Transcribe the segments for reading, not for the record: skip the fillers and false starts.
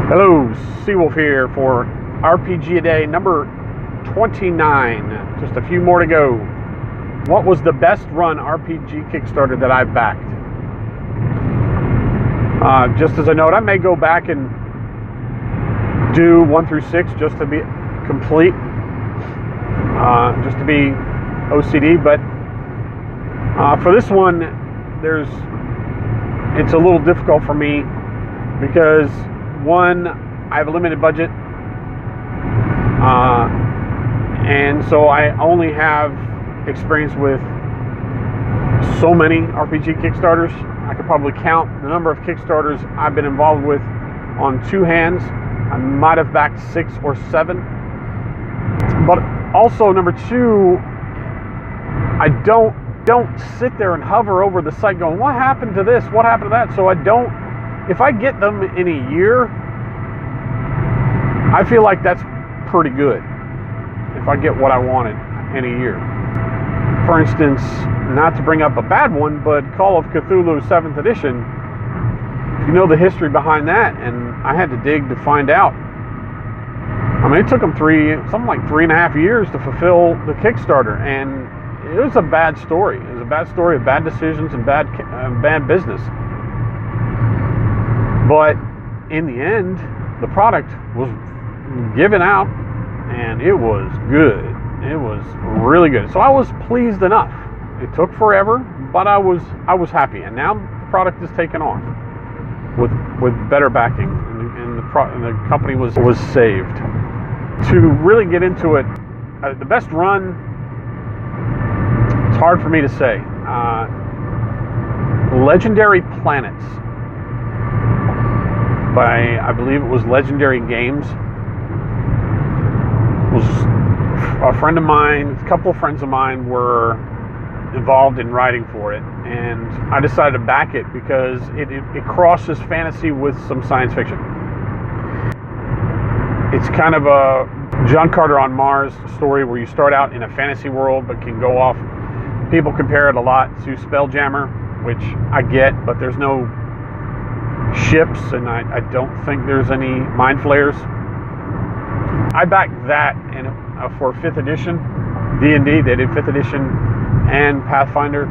Hello, Seawolf here for RPGaDay number 29. Just a few more to go. What was the best run RPG Kickstarter that I've backed? Just as a note, I may go back and do 1 through 6 just to be complete, just to be OCD. But for this one, it's a little difficult for me because one, I have a limited budget, and so I only have experience with so many RPG Kickstarters. I could probably count the number of Kickstarters I've been involved with on 2 hands. I might have backed 6 or 7. But also, number 2, I don't sit there and hover over the site going, what happened to this? What happened to that? So if I get them in a year, I feel like that's pretty good. If I get what I wanted in a year. For instance, not to bring up a bad one, but Call of Cthulhu 7th edition, if you know the history behind that, and I had to dig to find out. I mean, it took them something like 3.5 years to fulfill the Kickstarter, and it was a bad story. It was a bad story of bad decisions and bad business. But in the end, the product was given out, and it was good. It was really good. So I was pleased enough. It took forever, but I was happy. And now the product is taken off with better backing, and the company was saved. To really get into it, the best run, it's hard for me to say. Legendary Planets by, I believe it was Legendary Games. Was a friend of mine, a couple of friends of mine were involved in writing for it, and I decided to back it because it crosses fantasy with some science fiction. It's kind of a John Carter on Mars story where you start out in a fantasy world but can go off. People compare it a lot to Spelljammer, which I get, but there's no ships, and I don't think there's any mind flayers. I backed that for 5th edition D&D. They did 5th edition and Pathfinder,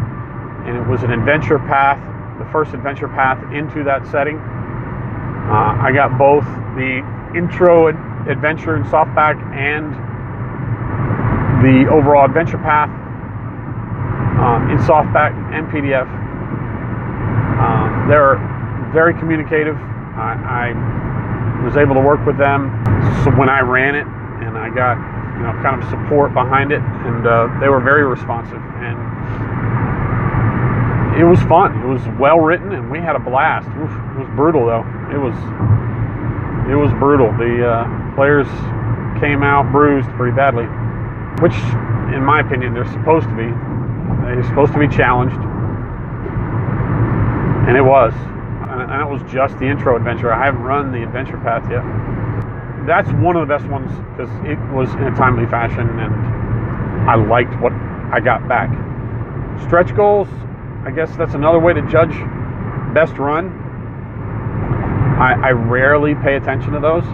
and it was an adventure path, the first adventure path into that setting. I got both the intro adventure in softback and the overall adventure path in softback and PDF. They're very communicative. I was able to work with them so when I ran it, and I got kind of support behind it, and they were very responsive, and it was fun. It was well written, and we had a blast. Oof, it was brutal though. It was brutal. The players came out bruised pretty badly, which in my opinion they're supposed to be. They're supposed to be challenged, and it was. And it was just the intro adventure. I haven't run the adventure path yet. That's one of the best ones because it was in a timely fashion, and I liked what I got back. Stretch goals, I guess that's another way to judge best run. I rarely pay attention to those.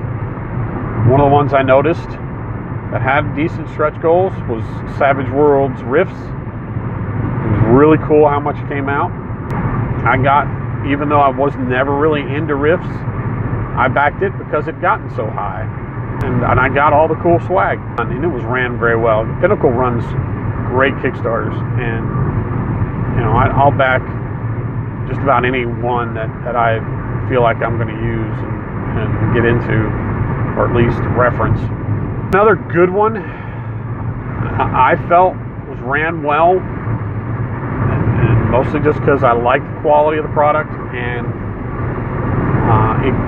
One of the ones I noticed that had decent stretch goals was Savage Worlds Rifts. It was really cool how much came out. Even though I was never really into Rifts, I backed it because it gotten so high, and I got all the cool swag, and it was ran very well. Pinnacle runs great Kickstarters, and I'll back just about any one that I feel like I'm going to use and get into, or at least reference. Another good one I felt was ran well, and mostly just because I like the quality of the product, and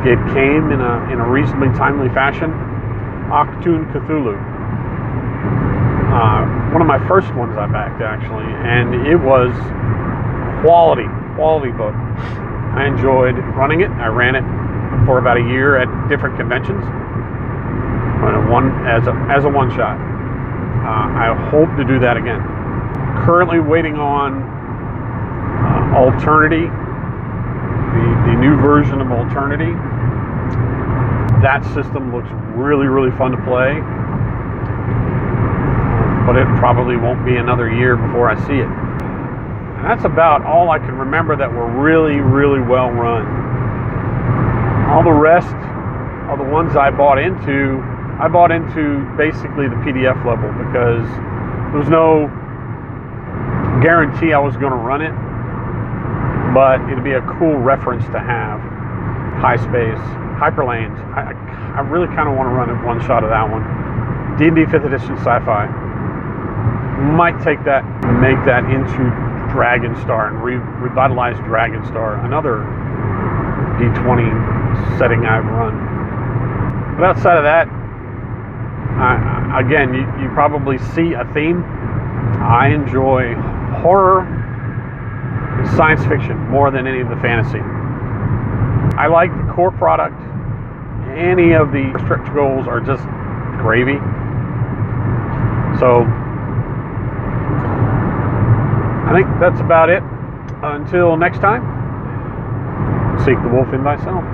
it came in a reasonably timely fashion. Achtung Cthulhu, one of my first ones I backed actually, and it was quality book. I enjoyed running it. I ran it for about a year at different conventions, as a one shot. I hope to do that again. Currently waiting on Alternity, the new version of Alternity. that system looks really, really fun to play. But it probably won't be another year before I see it. And that's about all I can remember that were really, really well run. All the rest are the ones I bought into basically the PDF level, because there was no guarantee I was going to run it, but it'd be a cool reference to have. High space, hyperlanes. I really kind of want to run a one shot of that one. D&D 5th edition sci-fi. Might take that and make that into Dragonstar and revitalize Dragonstar, another D20 setting I've run. But outside of that, again, you probably see a theme. I enjoy horror and science fiction more than any of the fantasy. I like the core product. Any of the stretch goals are just gravy. So I think that's about it. Until next time, seek the wolf in thyself.